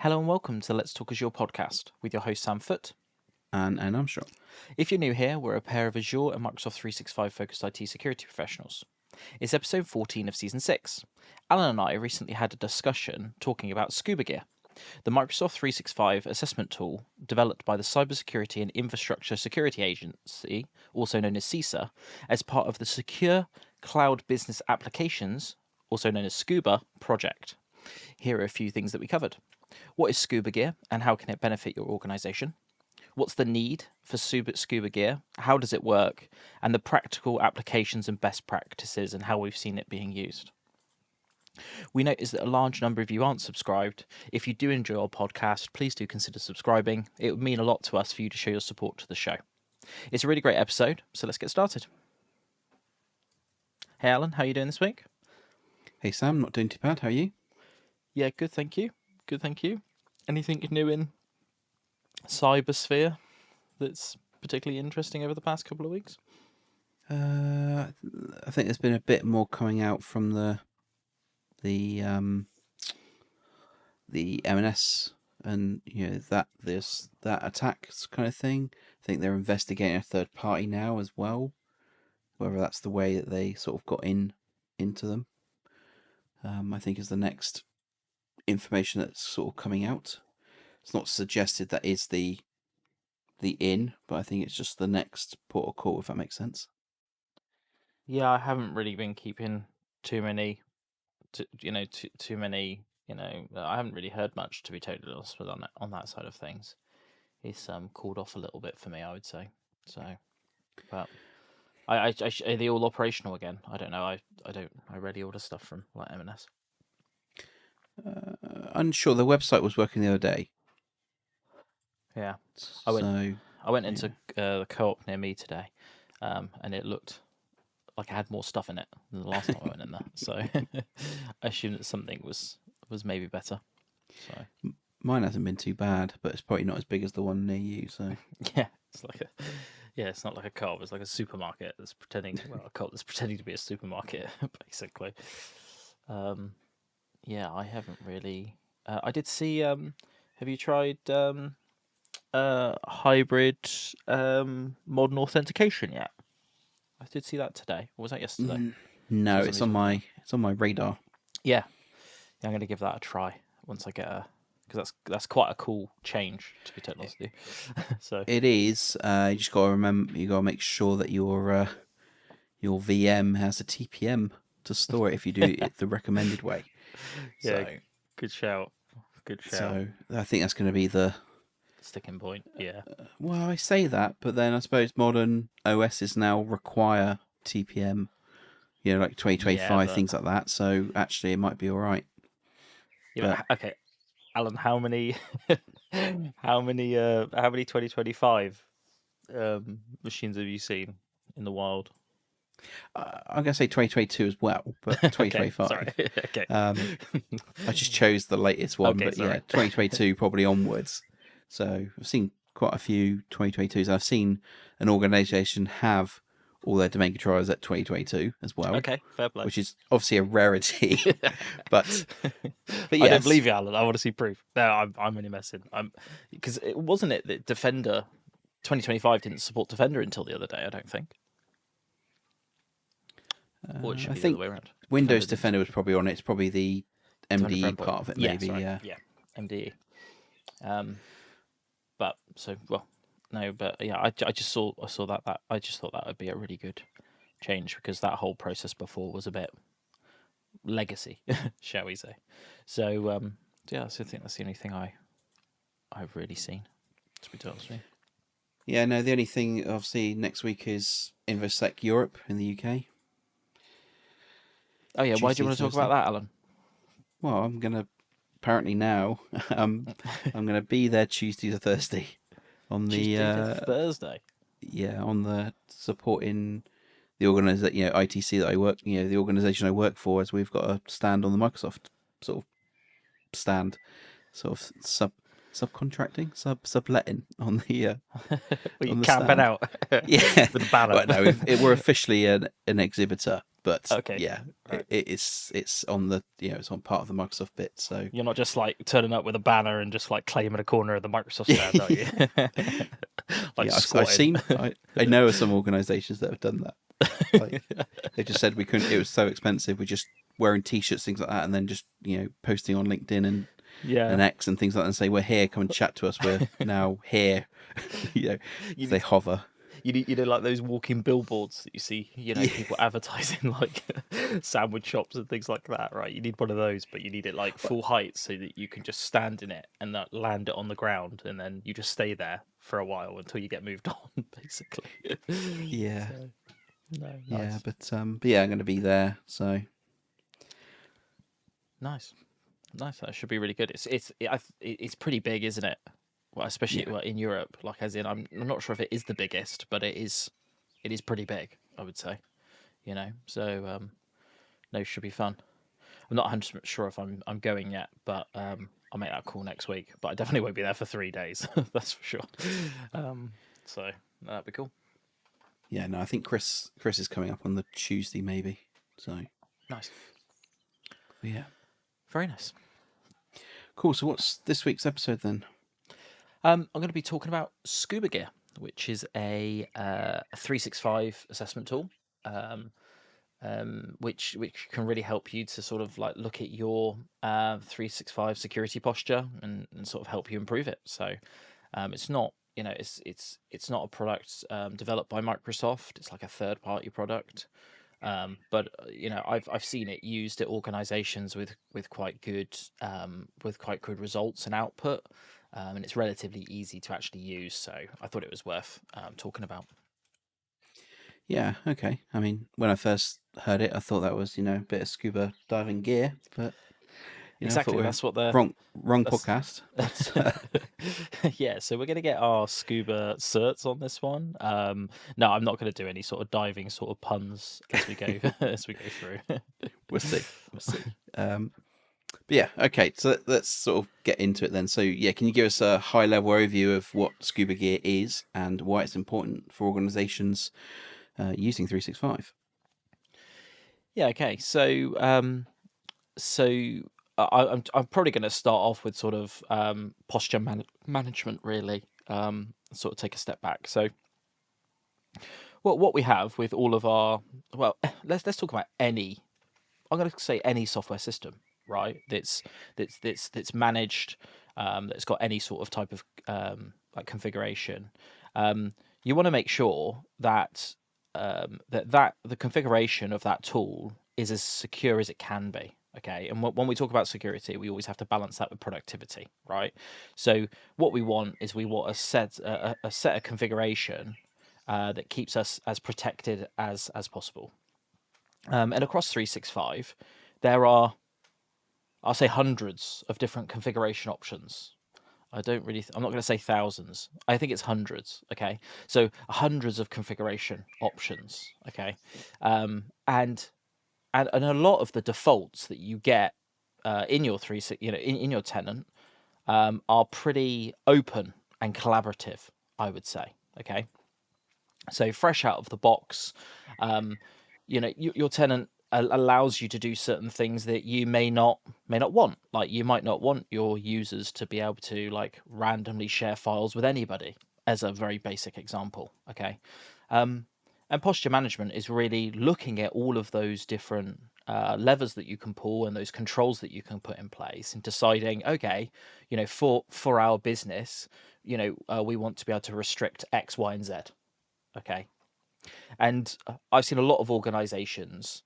Hello and welcome to Let's Talk Azure podcast with your host Sam Foote. And Armstrong. If you're new here, we're a pair of Azure and Microsoft 365 focused IT security professionals. It's episode 14 of season 6. Alan and I recently had a discussion talking about ScubaGear, the Microsoft 365 assessment tool developed by the Cybersecurity and Infrastructure Security Agency, also known as CISA, as part of the Secure Cloud Business Applications, also known as SCuBA, project. Here are a few things that we covered. What is ScubaGear and how can it benefit your organization? What's the need for ScubaGear? How does it work? And the practical applications and best practices and how we've seen it being used. We noticed that a large number of you aren't subscribed. If you do enjoy our podcast, please do consider subscribing. It would mean a lot to us for you to show your support to the show. It's a really great episode, so let's get started. Hey Alan, how are you doing this week? Hey Sam, not doing too bad. How are you? Yeah, good, thank you. Good, thank you. Anything new in cybersphere that's particularly interesting over the past couple of weeks? I think there's been a bit more coming out from the M&S and that attack kind of thing. I think they're investigating a third party now as well. Whether that's the way that they sort of got into them, I think is the next information that's sort of coming out. It's not suggested that is the in, but I think it's just the next port of call, if that makes sense. Yeah, I haven't really been keeping too many. I haven't really heard much, to be totally honest with on that side of things. It's cooled off a little bit for me, I would say. So, but are they all operational again? I don't know. I rarely order stuff from like M&S. Unsure. The website was working the other day. Yeah, I went into the co-op near me today, and it looked like I had more stuff in it than the last time I went in there. So I assume that something was maybe better. So mine hasn't been too bad, but it's probably not as big as the one near you. So yeah, it's not like a co-op. It's like a supermarket that's pretending. Well, a co-op that's pretending to be a supermarket, basically. Yeah, I haven't really. I did see. Have you tried hybrid modern authentication yet? I did see that today. Or was that yesterday? No, it's on my radar. Yeah, I'm going to give that a try once I get because that's quite a cool change, to be totally honest with you. So it is. You just got to remember. You got to make sure that your VM has a TPM to store it if you do it the recommended way. Yeah, so, good shout. So I think that's going to be the sticking point. Yeah. Well, I say that, but then I suppose modern OSs now require TPM. Like 2025 things like that. So actually, it might be all right. Yeah. But... Okay, Alan, how many 2025 machines have you seen in the wild? I'm gonna say 2022 as well, but 2025. Okay, sorry. Okay. I just chose the latest one, but sorry. Yeah, 2022 probably onwards. So I've seen quite a few 2022s. I've seen an organisation have all their domain controllers at 2022 as well. Okay, fair play. Which is obviously a rarity, but yes. I don't believe you, Alan. I want to see proof. No, I'm only messing. Because it wasn't it that Defender 2025 didn't support Defender until the other day. I don't think. Or it should be the other way around. Windows Defender was probably on it. It's probably the MDE part of it, maybe. Yeah, MDE. But so well. No, but yeah, I just saw that I just thought that would be a really good change because that whole process before was a bit legacy, shall we say? So yeah, so I think that's the only thing I've really seen, to be honest with you. Yeah, no, the only thing obviously next week is InfoSec Europe in the UK. Oh yeah, why do you want to talk about that, Alan? Well, I'm gonna I'm gonna be there Tuesday to Thursday. On the Thursday, yeah, on the supporting the organisation, ITC that I work, the organisation I work for, as we've got a stand on the Microsoft sort of stand, sort of subcontracting, subletting on the. Well, you camping out, yeah, with a banner. Right, no, we're officially an exhibitor But Okay. yeah, Right. it's on the it's on part of the Microsoft bit. So You're not just like turning up with a banner and just like claiming a corner of the Microsoft stand, are you? Like yeah, I've squatting. seen I know of some organisations that have done that. Like they just said we couldn't. It was so expensive. We just wearing t-shirts, things like that, and then just posting on LinkedIn Yeah. and X and things like that, and say we're here. Come and chat to us. We're now here. You if they need hover. you know like those walking billboards that you see, Yeah, people advertising like sandwich shops and things like that, right? You need one of those, but you need it like full height so that you can just stand in it and land it on the ground, and then you just stay there for a while until you get moved on, basically. yeah, So, no, yeah. nice, But yeah, I'm going to be there. So nice, nice. That should be really good. It's pretty big, isn't it? Well, especially yeah, in Europe. Like, as in, I'm not sure if it is the biggest, but it is pretty big, I would say. So no, should be fun. I'm not 100% sure if I'm going yet, but I'll make that call next week. But I definitely won't be there for 3 days. That's for sure. So that'd be cool. yeah. No, I think Chris is coming up on the Tuesday maybe. So Nice, yeah, very nice. cool. So what's this week's episode then? I'm going to be talking about ScubaGear, which is a 365 assessment tool. Which can really help you to sort of like look at your 365 security posture and sort of help you improve it. So it's not it's not a product developed by Microsoft. It's like a third party product. But I've seen it used at organizations with quite good results and output, and it's relatively easy to actually use. So I thought it was worth talking about. Yeah, okay. I mean, when I first heard it, I thought that was a bit of scuba diving gear, but I thought Exactly, we were that's what the wrong that's podcast. But yeah. So we're gonna get our scuba certs on this one. No, I'm not gonna do any sort of diving sort of puns as we go as we go through. we'll see, we'll see. But yeah, okay. So let's sort of get into it then. So yeah, can you give us a high level overview of what scuba gear is and why it's important for organisations using 365? Yeah. Okay. I'm probably going to start off with sort of posture management, really. Sort of take a step back. So what we have with all of our let's talk about any. I'm going to say any software system, right? That's managed, that's got any sort of type of like configuration. You want to make sure that that the configuration of that tool is as secure as it can be. Okay, and when we talk about security, we always have to balance that with productivity, right? So what we want is we want a set of configuration that keeps us as protected as possible. And across 365, there are, I'll say, hundreds of different configuration options. I'm not going to say thousands. I think it's hundreds. Okay. So hundreds of configuration options. Okay. And a lot of the defaults that you get in your in your tenant are pretty open and collaborative, I would say. Okay. So fresh out of the box, your tenant allows you to do certain things that you may not want. Like you might not want your users to be able to like randomly share files with anybody, as a very basic example. Okay, and posture management is really looking at all of those different levers that you can pull and those controls that you can put in place and deciding, okay, for our business, we want to be able to restrict X, Y, and Z. Okay. And I've seen a lot of organizations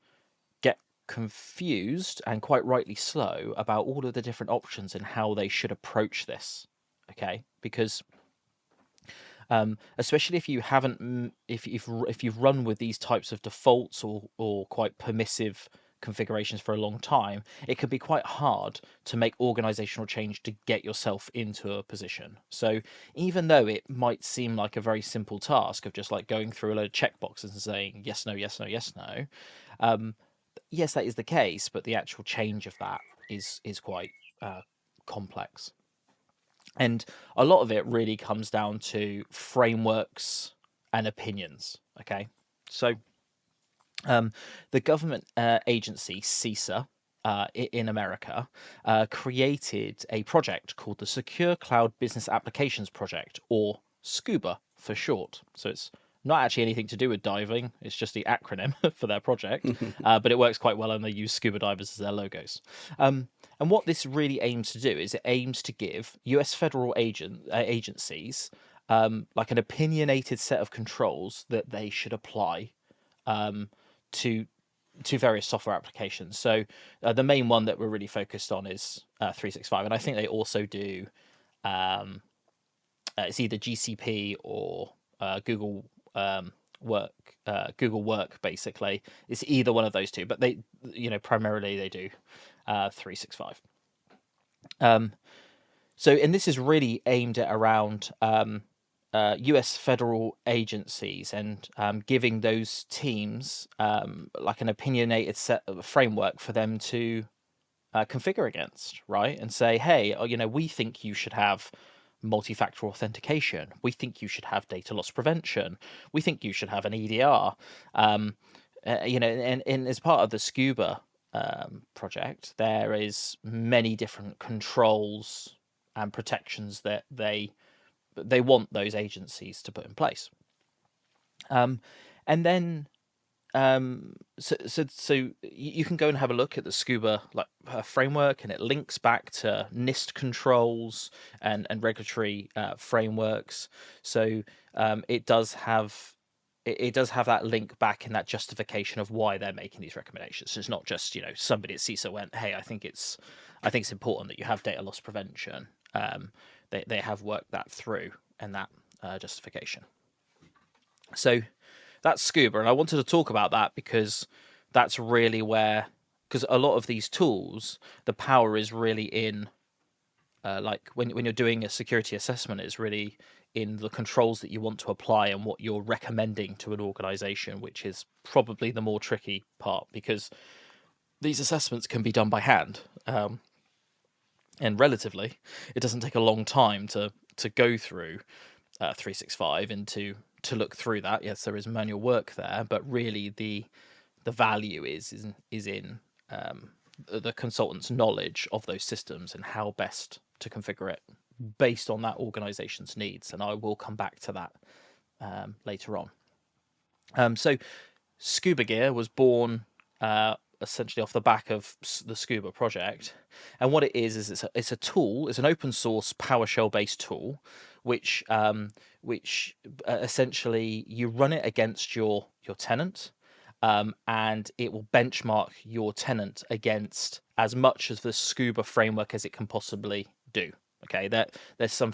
get confused and quite rightly slow about all of the different options and how they should approach this. Okay. Because especially if you haven't, if you've run with these types of defaults or quite permissive configurations for a long time, it can be quite hard to make organizational change to get yourself into a position. So even though it might seem like a very simple task of just like going through a load of checkboxes and saying yes, no, yes, no, yes, no, yes, that is the case, but the actual change of that is quite complex. And a lot of it really comes down to frameworks and opinions. Okay. So The government agency CISA in America created a project called the Secure Cloud Business Applications Project, or SCuBA for short. So it's not actually anything to do with diving; it's just the acronym for their project. But it works quite well, and they use scuba divers as their logos. And what this really aims to do is it aims to give U.S. federal agencies like an opinionated set of controls that they should apply to various software applications. So the main one that we're really focused on is 365, and I think they also do. It's either GCP or Google Work. Google Work, basically, it's either one of those two, but they, primarily they do 365. So, and this is really aimed at around US federal agencies and giving those teams like an opinionated set of a framework for them to configure against, right? And say, hey, we think you should have multi-factor authentication. We think you should have data loss prevention. We think you should have an EDR. And as part of the SCuBA project, there is many different controls and protections that they want those agencies to put in place. And then so you can go and have a look at the SCuBA framework, and it links back to NIST controls and regulatory frameworks. So it does have that link back in that justification of why they're making these recommendations. So it's not just somebody at CISA went, hey, I think it's important that you have data loss prevention. They have worked that through and that justification. So that's SCuBA, and I wanted to talk about that because that's really where, because a lot of these tools, the power is really in, like when you're doing a security assessment, it's really in the controls that you want to apply and what you're recommending to an organization, which is probably the more tricky part, because these assessments can be done by hand. And relatively, it doesn't take a long time to go through 365 and to look through that. Yes, there is manual work there, but really the value is in the consultant's knowledge of those systems and how best to configure it based on that organization's needs. And I will come back to that later on. So ScubaGear was born essentially off the back of the SCuBA project, and what it is it's a tool. It's an open source PowerShell based tool, which essentially you run it against your tenant, and it will benchmark your tenant against as much of the SCuBA framework as it can possibly do. Okay, there's some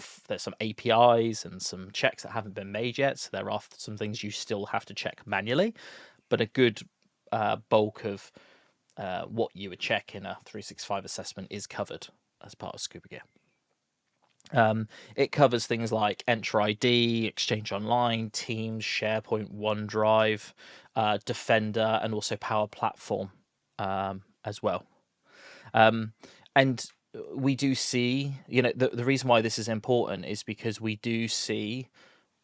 APIs and some checks that haven't been made yet, so there are some things you still have to check manually, but a good bulk of what you would check in a 365 assessment is covered as part of ScubaGear. It covers things like Entra ID, Exchange Online, Teams, SharePoint, OneDrive, Defender, and also Power Platform as well. And we do see, the reason why this is important is because we do see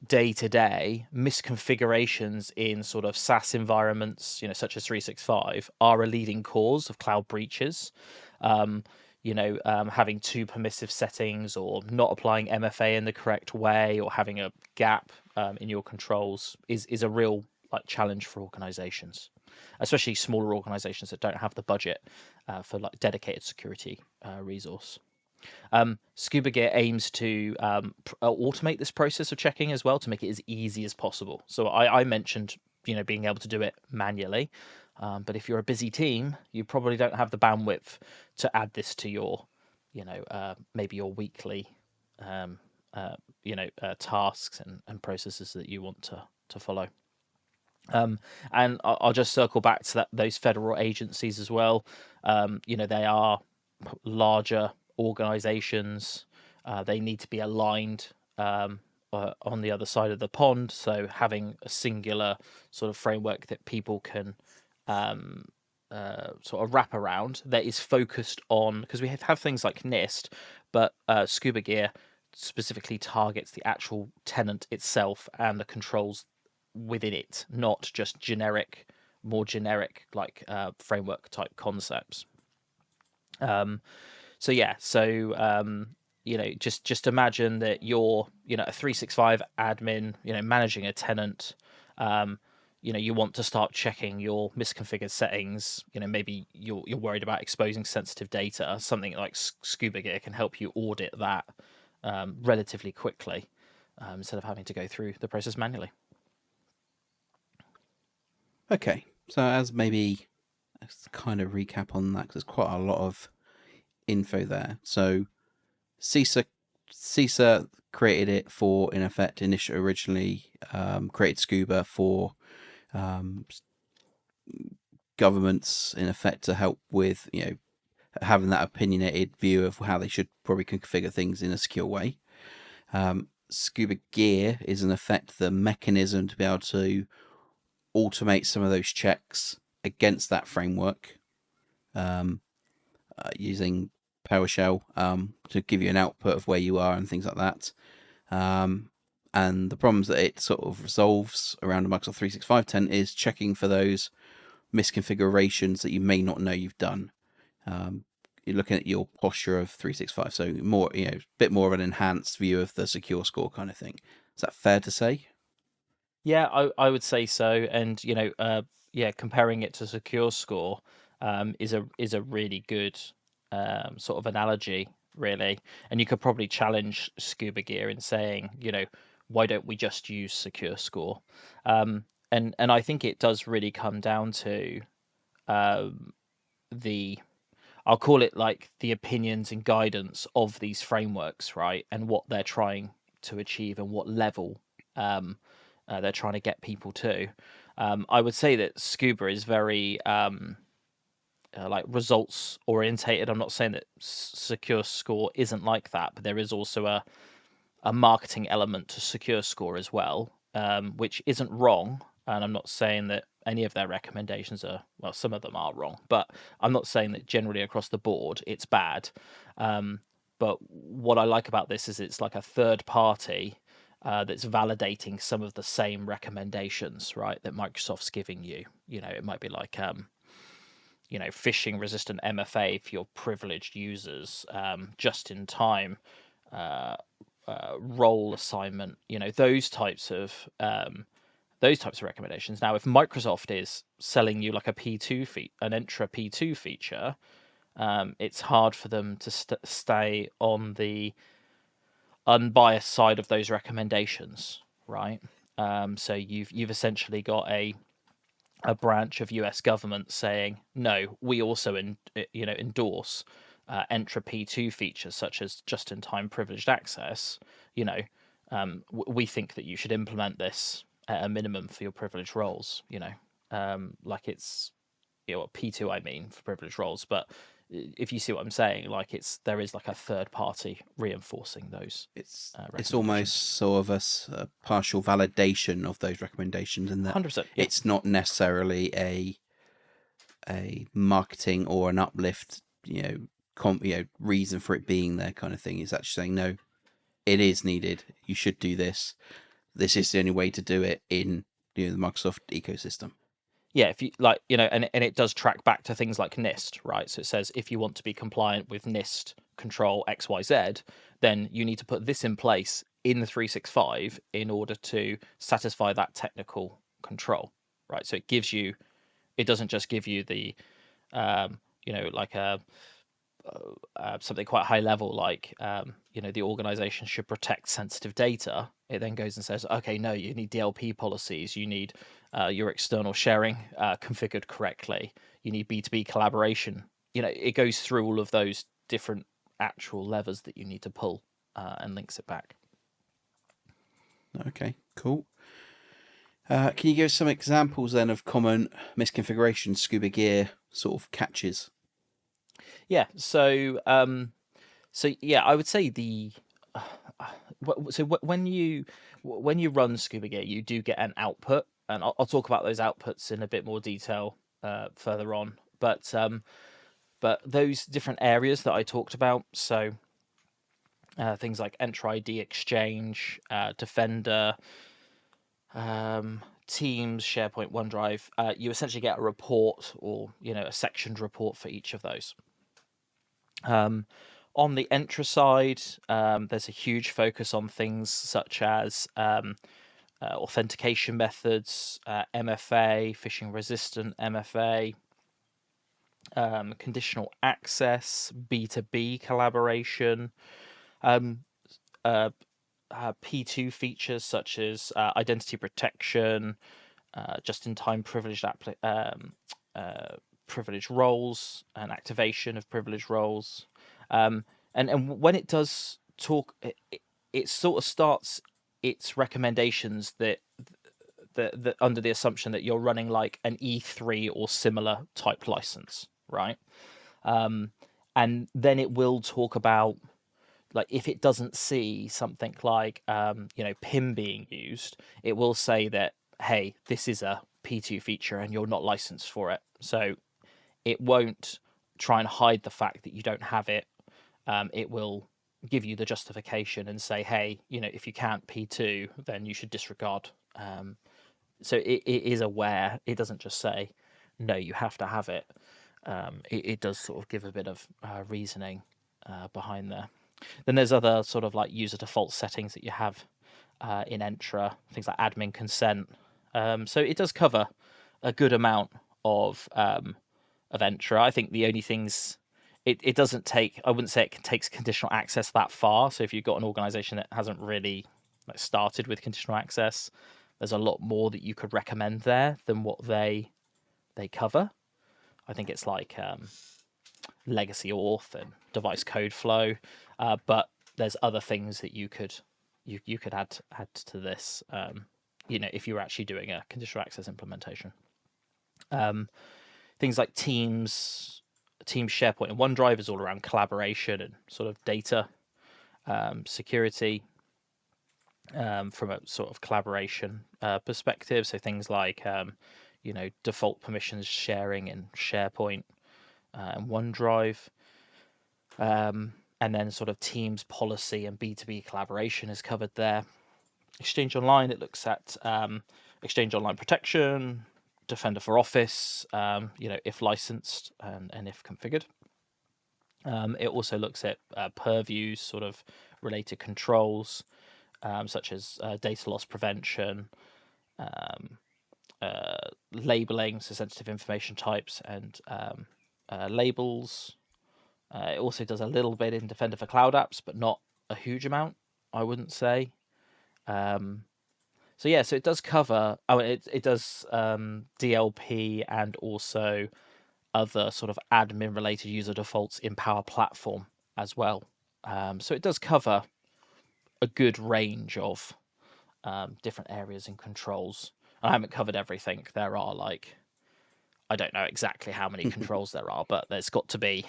day-to-day misconfigurations in sort of SaaS environments, such as 365, are a leading cause of cloud breaches. Having too permissive settings, or not applying MFA in the correct way, or having a gap in your controls is a real challenge for organizations, especially smaller organizations that don't have the budget for dedicated security resource. ScubaGear aims to automate this process of checking as well, to make it as easy as possible. So I mentioned being able to do it manually, but if you're a busy team, you probably don't have the bandwidth to add this to your maybe your weekly tasks and processes that you want to follow. And I'll just circle back to those federal agencies as well. They are larger organizations. They need to be aligned on the other side of the pond. So having a singular sort of framework that people can sort of wrap around, that is focused on, because we have things like NIST, but ScubaGear specifically targets the actual tenant itself and the controls within it, not just generic more generic like framework type concepts. So yeah, so just imagine that you're a 365 admin, managing a tenant. You want to start checking your misconfigured settings. Maybe you're worried about exposing sensitive data. Something like ScubaGear can help you audit that relatively quickly instead of having to go through the process manually. Okay, so as maybe let's kind of recap on that, because there's quite a lot of info there. So CISA created it for, in effect, originally created SCuBA for governments, in effect, to help with having that opinionated view of how they should probably configure things in a secure way. ScubaGear is, in effect, the mechanism to be able to automate some of those checks against that framework, using PowerShell to give you an output of where you are and things like that. And the problems that it sort of resolves around a Microsoft 365 tenant is checking for those misconfigurations that you may not know you've done. You're looking at your posture of 365, so more, a bit more of an enhanced view of the secure score kind of thing. Is that fair to say? Yeah, I would say so. And comparing it to secure score is a really good sort of analogy, really. And you could probably challenge ScubaGear in saying, why don't we just use secure score? And I think it does really come down to the I'll call it like the opinions and guidance of these frameworks, right? And what they're trying to achieve and what level they're trying to get people to. I would say that SCuBA is very like results orientated. I'm not saying that Secure Score isn't like that, but there is also a marketing element to Secure Score as well, which isn't wrong. And I'm not saying that any of their recommendations are, well, some of them are wrong, but I'm not saying that generally across the board it's bad. But what I like about this is it's like a third party that's validating some of the same recommendations, right, that Microsoft's giving you. It might be like, phishing resistant MFA for your privileged users, just in time role assignment, those types of recommendations. Now, if Microsoft is selling you like an Entra P2 feature, it's hard for them to stay on the unbiased side of those recommendations, right? So you've essentially got a branch of US government saying, no, we also endorse Entra P2 features such as just-in-time privileged access. We think that you should implement this at a minimum for your privileged roles. Like it's P2, I mean, for privileged roles, but if you see what I'm saying, like there is like a third party reinforcing those. It's almost sort of a partial validation of those recommendations, and that 100%. Yeah. it's not necessarily a marketing or an uplift, reason for it being there kind of thing. It's actually saying, no, it is needed. You should do this. This is the only way to do it in the Microsoft ecosystem. Yeah, if you like, and it does track back to things like NIST, right? So it says if you want to be compliant with NIST control XYZ, then you need to put this in place in the 365 in order to satisfy that technical control, right? So it doesn't just give you the, like something quite high level, like the organization should protect sensitive data. It then goes and says, okay, no, you need DLP policies, you need your external sharing configured correctly, you need B2B collaboration. It goes through all of those different actual levers that you need to pull and links it back. Okay, cool. Can you give us some examples then of common misconfigurations ScubaGear sort of catches? Yeah. So yeah, I would say when you run ScubaGear, you do get an output, and I'll talk about those outputs in a bit more detail further on. But those different areas that I talked about, so things like Entra ID Exchange, Defender, Teams, SharePoint, OneDrive, you essentially get a report or a sectioned report for each of those. On the Entra side, there's a huge focus on things such as authentication methods, MFA, phishing resistant MFA, conditional access, B2B collaboration, P2 features such as identity protection, just-in-time privileged roles and activation of privileged roles. And when it does talk, it sort of starts its recommendations that under the assumption that you're running like an E3 or similar type license, right? And then it will talk about, like, if it doesn't see something like PIM being used, it will say that, hey, this is a P2 feature and you're not licensed for it. So it won't try and hide the fact that you don't have it. It will give you the justification and say, hey, if you can't P2, then you should disregard. So it is aware. It doesn't just say, no, you have to have it. It does sort of give a bit of reasoning behind there. Then there's other sort of like user default settings that you have in Entra, things like admin consent. So it does cover a good amount of Entra. I think the only things it doesn't take, I wouldn't say it takes conditional access that far. So if you've got an organization that hasn't really started with conditional access, there's a lot more that you could recommend there than what they cover. I think it's like legacy auth and device code flow, but there's other things that you could add to this. If you were actually doing a conditional access implementation, things like Teams, SharePoint, and OneDrive is all around collaboration and sort of data security from a sort of collaboration perspective. So things like default permissions sharing in SharePoint and OneDrive. And then sort of Teams policy and B2B collaboration is covered there. Exchange Online, it looks at Exchange Online protection, Defender for Office, if licensed and if configured. It also looks at purviews, sort of related controls, such as data loss prevention, labeling, so sensitive information types and labels. It also does a little bit in Defender for Cloud Apps, but not a huge amount, I wouldn't say. So it does cover. It does DLP and also other sort of admin-related user defaults in Power Platform as well. So it does cover a good range of different areas and controls. I haven't covered everything. There are I don't know exactly how many controls there are, but there's got to be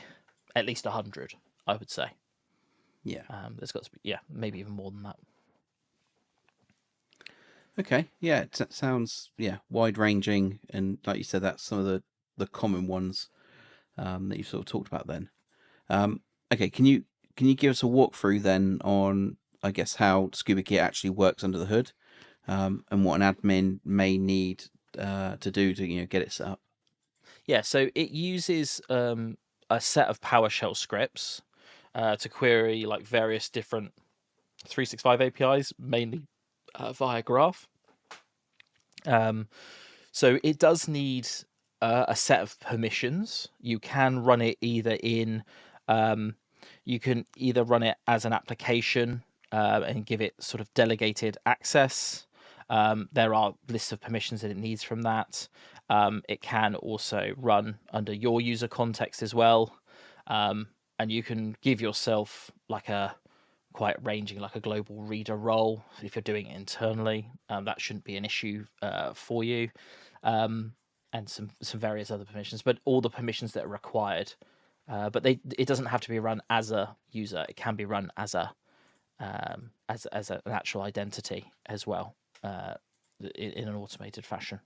at least 100, I would say. Yeah. There's got to be, maybe even more than that. Okay. Yeah, it sounds wide-ranging, and like you said, that's some of the common ones that you sort of talked about then. Okay, can you give us a walkthrough then on, I guess, how ScubaGear actually works under the hood, and what an admin may need to do to get it set up? Yeah, so it uses a set of PowerShell scripts to query like various different 365 APIs, mainly via Graph. So it does need a set of permissions. You can run it either in, you can either run it as an application and give it sort of delegated access. There are lists of permissions that it needs from that. It can also run under your user context as well. And you can give yourself like a quite ranging, like a global reader role. If you're doing it internally, that shouldn't be an issue for you. And some various other permissions, but all the permissions that are required. But it doesn't have to be run as a user. It can be run as an actual identity as well, in an automated fashion.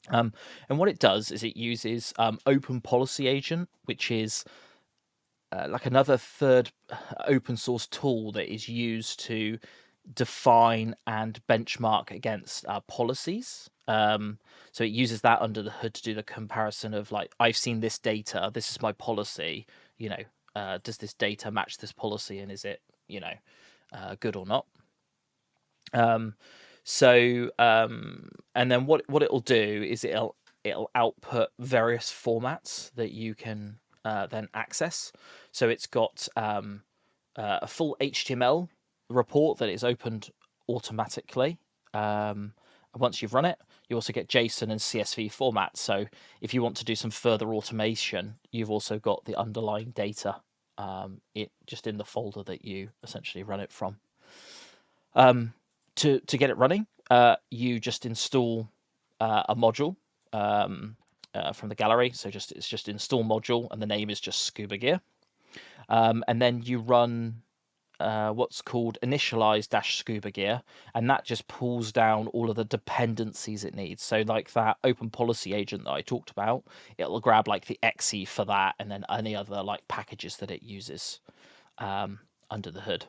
And what it does is it uses Open Policy Agent, which is like another third open source tool that is used to define and benchmark against policies. So it uses that under the hood to do the comparison of like, I've seen this data, this is my policy, does this data match this policy, and is it, good or not? And then what it'll do is it'll output various formats that you can then access. So it's got a full HTML report that is opened automatically. Once you've run it, you also get JSON and CSV formats. So if you want to do some further automation, you've also got the underlying data just in the folder that you essentially run it from. To get it running, you just install a module from the gallery. So it's just install module, and the name is just ScubaGear. And then you run what's called initialize-ScubaGear, and that just pulls down all of the dependencies it needs. So like that open policy agent that I talked about, it'll grab like the exe for that, and then any other like packages that it uses under the hood.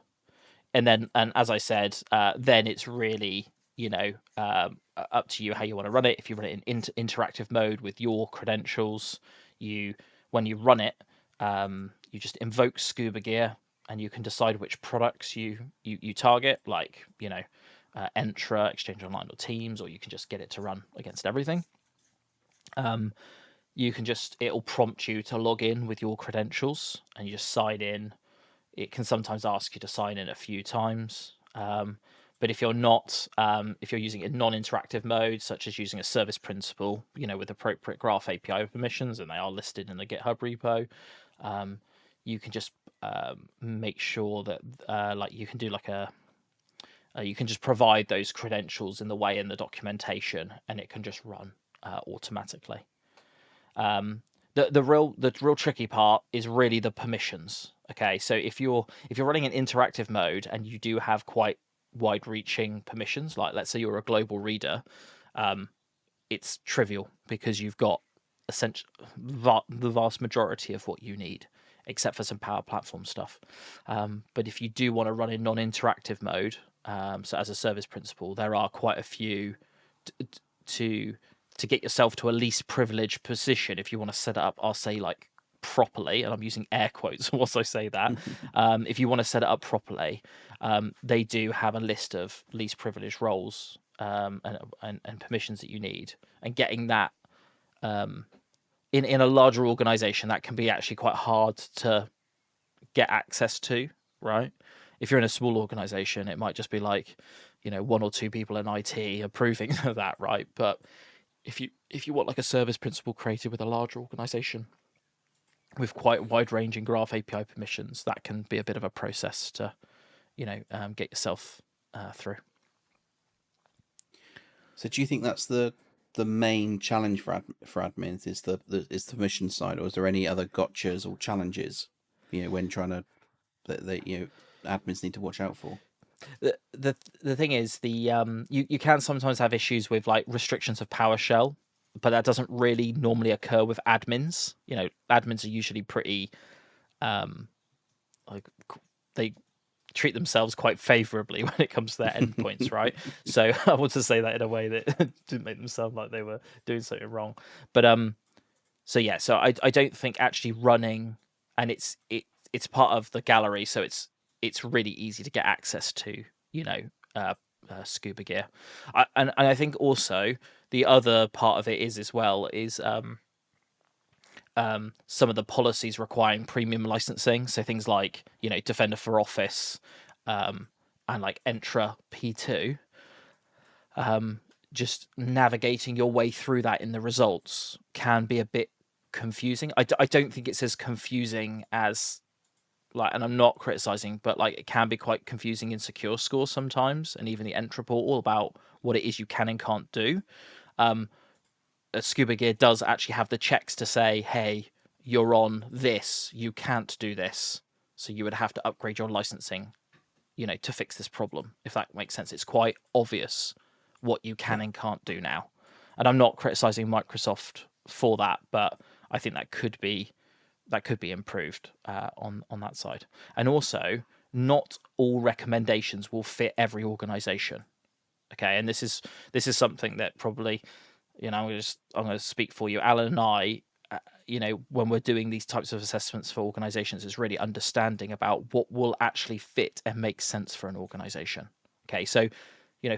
And as I said, then it's really up to you how you want to run it. If you run it in interactive mode with your credentials, when you run it, you just invoke ScubaGear, and you can decide which products you target, like Entra, Exchange Online, or Teams, or you can just get it to run against everything. It'll prompt you to log in with your credentials, and you just sign in. It can sometimes ask you to sign in a few times. But if you're not, if you're using a non-interactive mode, such as using a service principal, with appropriate Graph API permissions, and they are listed in the GitHub repo, you can just make sure that you can do you can just provide those credentials in the documentation, and it can just run automatically. The real tricky part is really the permissions. Okay, so if you're running an interactive mode and you do have quite wide-reaching permissions, like let's say you're a global reader, it's trivial because you've got essentially the vast majority of what you need, except for some Power Platform stuff. But if you do want to run in non-interactive mode, so as a service principal, there are quite a few to get yourself to a least privileged position. If you want to set it up, I'll say like properly, and I'm using air quotes once I say that. If you want to set it up properly, they do have a list of least privileged roles and permissions that you need, and getting that in a larger organization, that can be actually quite hard to get access to, right? If you're in a small organization, it might just be like, one or two people in IT approving that, right? But if you want like a service principal created with a larger organization with quite wide-ranging Graph API permissions, that can be a bit of a process to, get yourself through. So, do you think that's the main challenge for admins is the permission side, or is there any other gotchas or challenges, when trying to that admins need to watch out for? The thing is, you can sometimes have issues with like restrictions of PowerShell, but that doesn't really normally occur with admins. Admins are usually pretty they treat themselves quite favorably when it comes to their endpoints, right? So I want to say that in a way that didn't make them sound like they were doing something wrong. But so I don't think actually running, and it's part of the gallery, so it's really easy to get access to, ScubaGear. And I think also the other part of it is some of the policies requiring premium licensing. So things like, Defender for Office and like Entra P2, just navigating your way through that in the results can be a bit confusing. I don't think it's as confusing as and I'm not criticizing, but it can be quite confusing in Secure Score sometimes, and even the Entra portal about what it is you can and can't do. ScubaGear does actually have the checks to say, hey, you're on this, you can't do this. So you would have to upgrade your licensing, to fix this problem, if that makes sense. It's quite obvious what you can and can't do now. And I'm not criticizing Microsoft for that, but I think that could be improved on that side. And also, not all recommendations will fit every organization. Okay, and this is something that probably, I'm going to speak for you, Alan and I. When we're doing these types of assessments for organizations, is really understanding about what will actually fit and make sense for an organization. Okay, so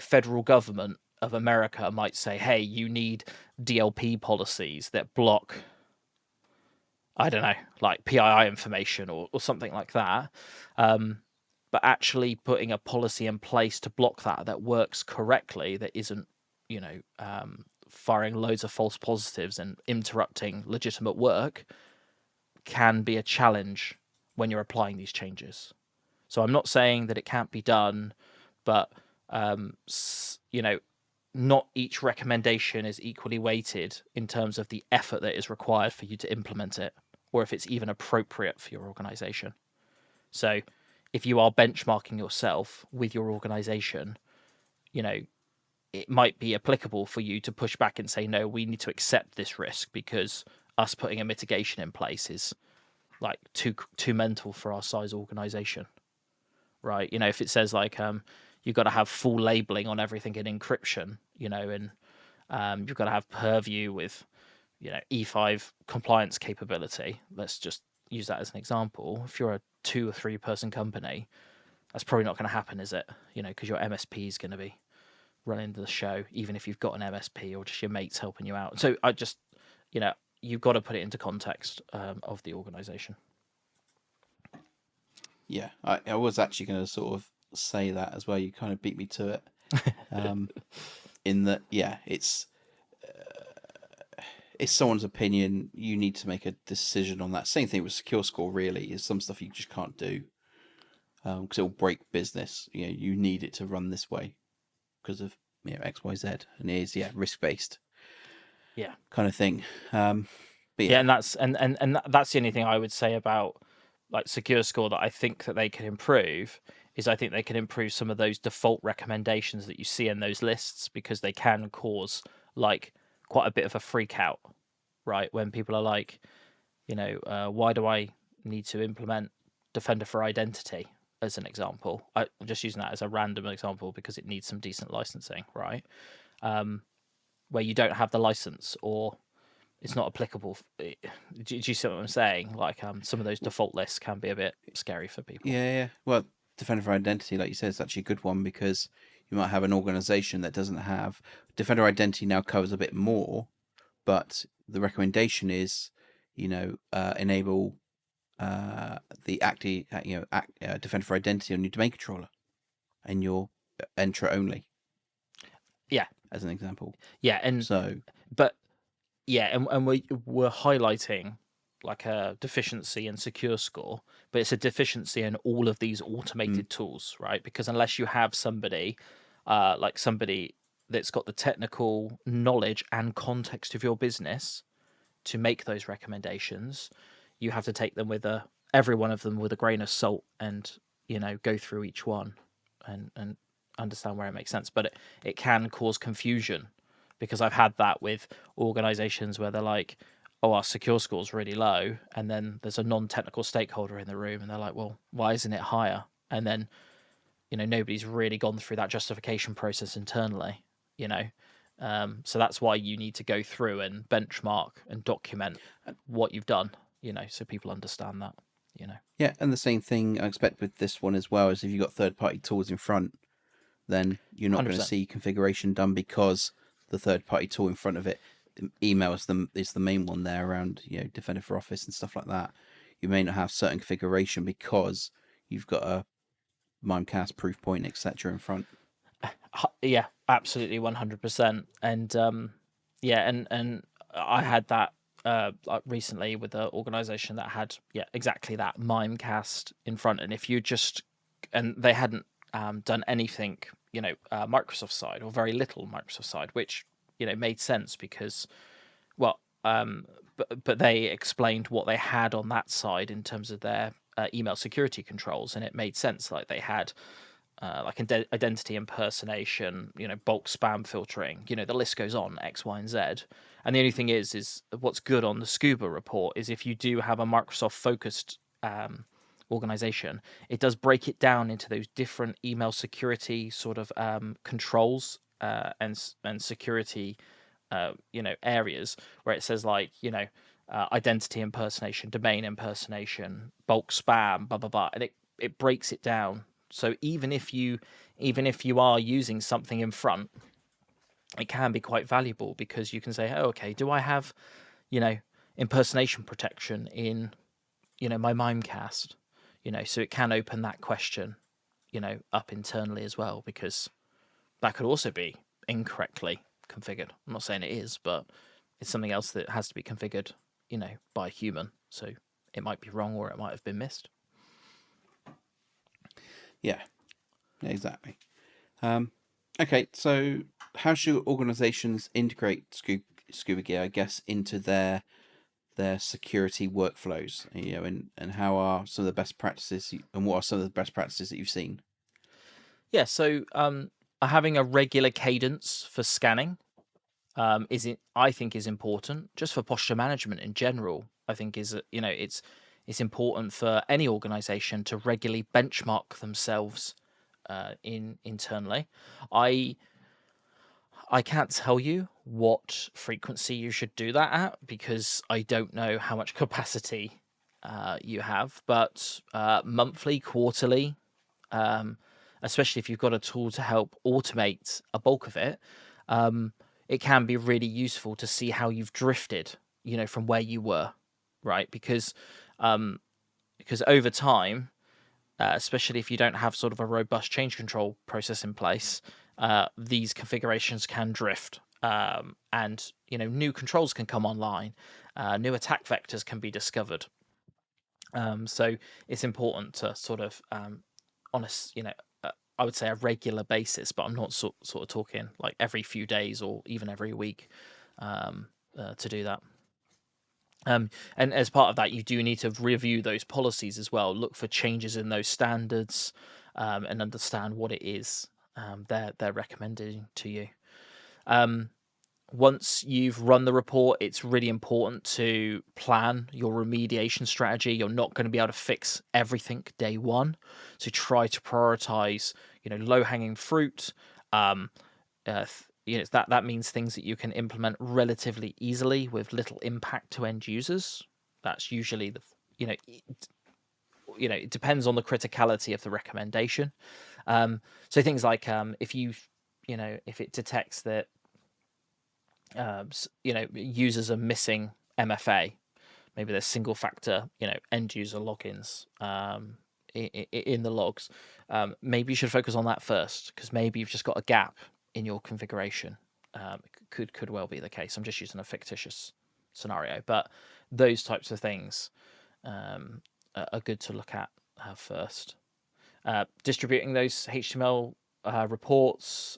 federal government of America might say, hey, you need DLP policies that block, I don't know, like PII information or something like that. But actually putting a policy in place to block that works correctly, that isn't, firing loads of false positives and interrupting legitimate work, can be a challenge when you're applying these changes. So I'm not saying that it can't be done, but not each recommendation is equally weighted in terms of the effort that is required for you to implement it, or if it's even appropriate for your organization. So if you are benchmarking yourself with your organization, it might be applicable for you to push back and say, no, we need to accept this risk because us putting a mitigation in place is like too mental for our size organization, right? If it says like you've got to have full labeling on everything in encryption, and you've got to have Purview with E5 compliance capability. Let's just use that as an example. If you're a 2 or 3 person company, that's probably not going to happen, is it? Because your MSP is going to be running the show, even if you've got an MSP or just your mates helping you out. So I just, you've got to put it into context of the organization. Yeah, I was actually going to sort of say that as well. You kind of beat me to it. In that, yeah, it's someone's opinion. You need to make a decision on that. Same thing with Secure Score, really, is some stuff you just can't do because it'll break business. You need it to run this way because of X, Y, Z, and it is risk based, kind of thing. But and that's that's the only thing I would say about like Secure Score that I think that they can improve is I think they can improve some of those default recommendations that you see in those lists, because they can cause like quite a bit of a freak out, right? When people are like, why do I need to implement Defender for Identity as an example? I'm just using that as a random example because it needs some decent licensing, right? Where you don't have the license or it's not applicable. Do you see what I'm saying? Like some of those default lists can be a bit scary for people. Yeah. Well, Defender for Identity, like you said, is actually a good one because you might have an organization that doesn't have Defender Identity. Now covers a bit more, but the recommendation is, enable the Defender for Identity on your domain controller and your Entra only. Yeah, as an example. Yeah, and we're highlighting like a deficiency in Secure Score, but it's a deficiency in all of these automated tools, right? Because unless you have somebody that's got the technical knowledge and context of your business to make those recommendations, you have to take them with every one of them with a grain of salt, and go through each one and understand where it makes sense. But it can cause confusion, because I've had that with organizations where they're like, oh, our Secure Score's really low, and then there's a non-technical stakeholder in the room and they're like, well, why isn't it higher? And then nobody's really gone through that justification process internally. So that's why you need to go through and benchmark and document what you've done, so people understand that. Yeah, and the same thing I expect with this one as well, is if you've got third-party tools in front, then you're not 100%. Going to see configuration done, because the third-party tool in front of it, email is the main one there around Defender for Office and stuff like that. You may not have certain configuration because you've got a Mimecast, Proofpoint, etc. in front. Yeah, absolutely, 100%. And and I had that like recently with an organization that had exactly that, Mimecast in front, and if you just they hadn't done anything Microsoft side, or very little Microsoft side, which made sense because but they explained what they had on that side in terms of their email security controls, and it made sense. Like they had like identity impersonation, bulk spam filtering, the list goes on, X, Y, and Z. And the only thing is what's good on the SCuBA report is if you do have a Microsoft focused organization, it does break it down into those different email security sort of controls and security areas where it says like identity impersonation, domain impersonation, bulk spam, blah blah blah, and it breaks it down. So even if you are using something in front, it can be quite valuable because you can say, oh, okay, do I have impersonation protection in my Mimecast? So it can open that question up internally as well, because that could also be incorrectly configured. I'm not saying it is, but it's something else that has to be configured by a human, so it might be wrong or it might have been missed. Yeah, exactly. Okay, so how should organizations integrate ScubaGear, I guess, into their security workflows? And how are some of the best practices, and what are some of the best practices that you've seen? Yeah, so having a regular cadence for scanning I think is important, just for posture management in general. I think it's important for any organization to regularly benchmark themselves internally. I can't tell you what frequency you should do that at, because I don't know how much capacity you have, but monthly, quarterly, especially if you've got a tool to help automate a bulk of it, it can be really useful to see how you've drifted, from where you were, right? Because over time, especially if you don't have sort of a robust change control process in place, these configurations can drift, and new controls can come online, new attack vectors can be discovered. So it's important to sort of on a I would say a regular basis, but I'm not sort of talking like every few days or even every week to do that. And as part of that, you do need to review those policies as well. Look for changes in those standards, and understand what it is they're recommending to you. Once you've run the report, it's really important to plan your remediation strategy. You're not going to be able to fix everything day one, so try to prioritize, low-hanging fruit. That means things that you can implement relatively easily with little impact to end users. That's usually it depends on the criticality of the recommendation. So things like if it detects that users are missing MFA, maybe there's single factor end user logins in the logs, maybe you should focus on that first, because maybe you've just got a gap in your configuration. Could well be the case. I'm just using a fictitious scenario, but those types of things are good to look at first. Distributing those HTML reports,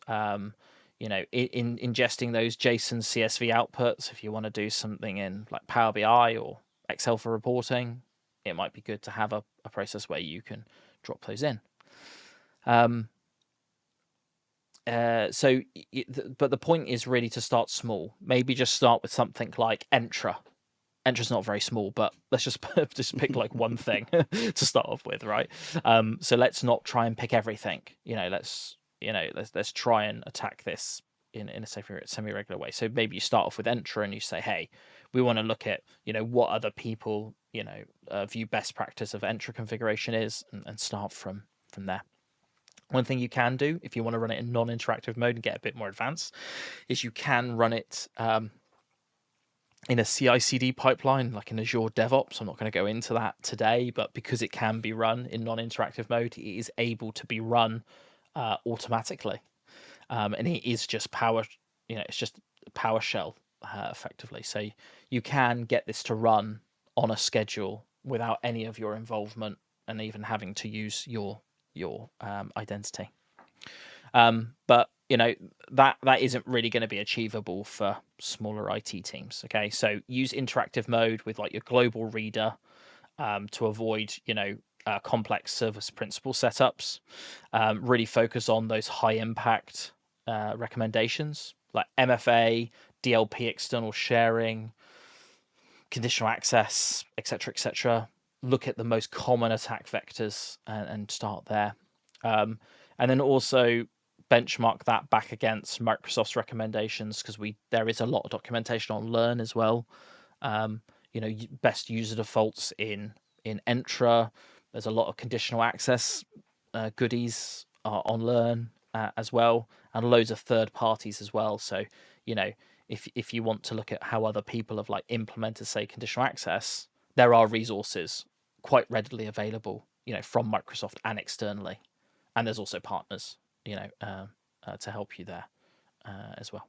ingesting those JSON CSV outputs. If you want to do something in like Power BI or Excel for reporting, it might be good to have a process where you can drop those in. But the point is really to start small. Maybe just start with something like Entra. Entra's not very small, but let's just pick like one thing to start off with, right? So let's not try and pick everything. Let's try and attack this in a semi-regular way. So maybe you start off with Entra and you say, hey, we want to look at what other people view best practice of Entra configuration is, and start from there. One thing you can do if you want to run it in non-interactive mode and get a bit more advanced is you can run it in a CI/CD pipeline, like in Azure DevOps. I'm not going to go into that today, but because it can be run in non-interactive mode, it is able to be run automatically, and it is just it's just PowerShell effectively. So you can get this to run on a schedule without any of your involvement, and even having to use your identity. But that isn't really going to be achievable for smaller IT teams. Okay, so use interactive mode with like your global reader to avoid complex service principal setups. Really focus on those high impact recommendations like MFA, DLP external sharing, conditional access, etc., etc. look at the most common attack vectors and start there. And then also benchmark that back against Microsoft's recommendations, because there is a lot of documentation on Learn as well. Best user defaults in Entra. There's a lot of conditional access goodies on Learn as well, and loads of third parties as well. So if you want to look at how other people have like implemented, say, conditional access, there are resources quite readily available, from Microsoft and externally, and there's also partners, to help you there as well.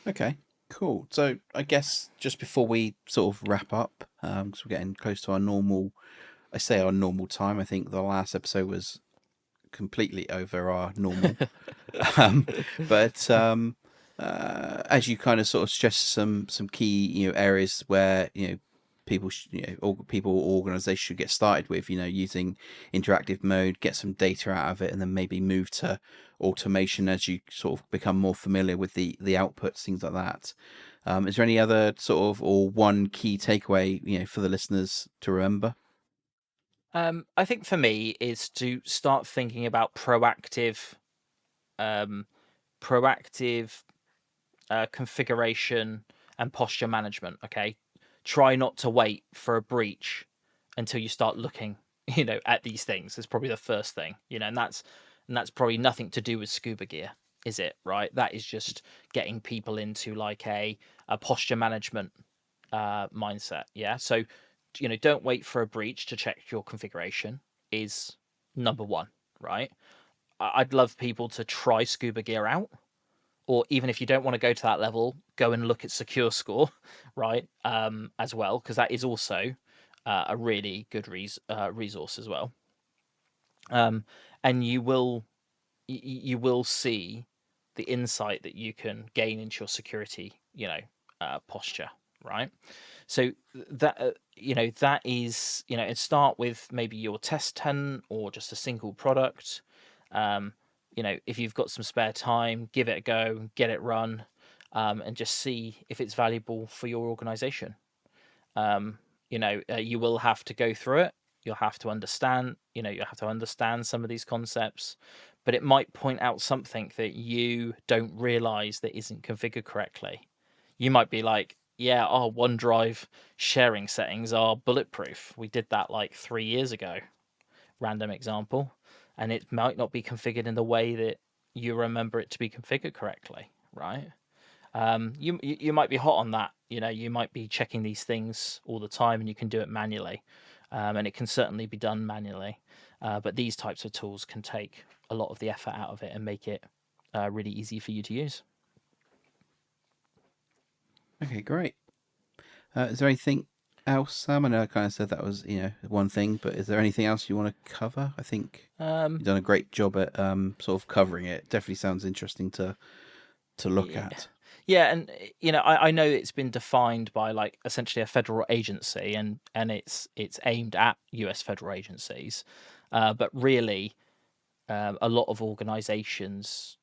Okay, cool. So I guess just before we sort of wrap up, because we're getting close to our normal time. I think the last episode was completely over our normal. But as you kind of sort of stress some key areas where people people or organizations should get started with using interactive mode, get some data out of it, and then maybe move to automation as you sort of become more familiar with the outputs, things like that. Is there any other sort of or one key takeaway for the listeners to remember? I think for me is to start thinking about proactive configuration and posture management. Okay, try not to wait for a breach until you start looking, at these things. It's probably the first thing, and that's probably nothing to do with ScubaGear, is it? Right? That is just getting people into like a posture management mindset. Yeah. So, don't wait for a breach to check your configuration is number one, right? I'd love people to try ScubaGear out, or even if you don't want to go to that level, go and look at Secure Score, right? As well, because that is also a really good resource as well. And you will see the insight that you can gain into your security, posture, right? So that that is and start with maybe your test tenant or just a single product. If you've got some spare time, give it a go, get it run, and just see if it's valuable for your organization. You will have to go through it. You'll have to understand, some of these concepts, but it might point out something that you don't realize that isn't configured correctly. You might be like, yeah, our OneDrive sharing settings are bulletproof. We did that like 3 years ago. Random example. And it might not be configured in the way that you remember it to be configured correctly, right? You might be hot on that. You might be checking these things all the time, and you can do it manually, and it can certainly be done manually. But these types of tools can take a lot of the effort out of it and make it really easy for you to use. Okay, great. Is there anything else, Sam? I know I kind of said that was one thing, but is there anything else you want to cover? I think you've done a great job at sort of covering it. Definitely sounds interesting to look at. Yeah, and I know it's been defined by like essentially a federal agency, and it's aimed at US federal agencies, but really, a lot of organizations,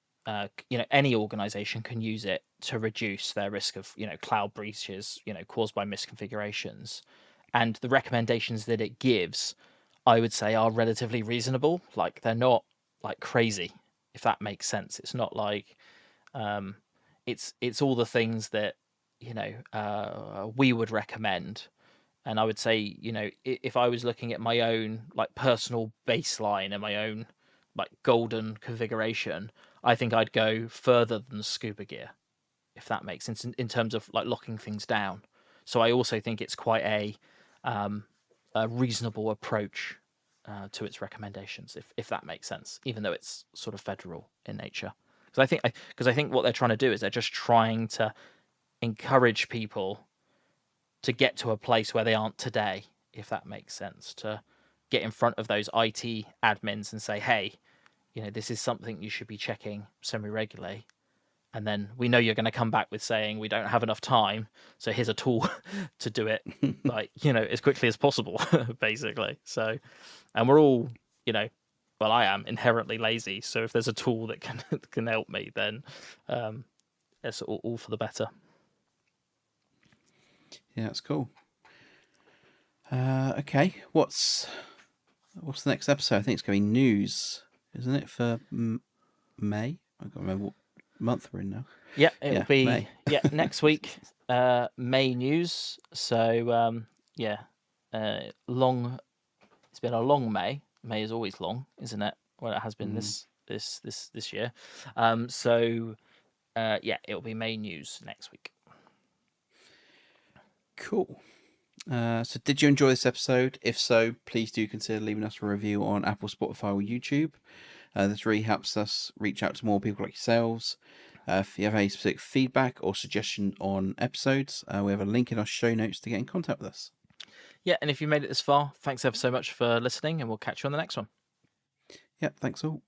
any organization can use it to reduce their risk of cloud breaches caused by misconfigurations, and the recommendations that it gives, I would say, are relatively reasonable. Like, they're not like crazy, if that makes sense. It's not like it's all the things that we would recommend. And I would say, if I was looking at my own like personal baseline and my own like golden configuration, I think I'd go further than ScubaGear, if that makes sense, in terms of like locking things down. So I also think it's quite a reasonable approach to its recommendations, if that makes sense, even though it's sort of federal in nature. Because I think what they're trying to do is they're just trying to encourage people to get to a place where they aren't today, if that makes sense, to get in front of those IT admins and say, hey, this is something you should be checking semi-regularly. And then we know you're going to come back with saying we don't have enough time, so here's a tool to do it like as quickly as possible, basically. So, and we're all well, I am inherently lazy, so if there's a tool that can help me, then it's all for the better. Yeah, that's cool. Okay, what's the next episode? I think it's going to be news, isn't it, for May? I can't remember what month we're in now. Yeah, it'll be May. next week. May news. So long. It's been a long May. May is always long, isn't it? Well, it has been this year. It'll be May news next week. Cool. So did you enjoy this episode? If so, please do consider leaving us a review on Apple, Spotify, or YouTube. This really helps us reach out to more people like yourselves. If you have any specific feedback or suggestion on episodes, we have a link in our show notes to get in contact with us. Yeah, and if you made it this far, thanks ever so much for listening, and we'll catch you on the next one. Yeah, thanks all.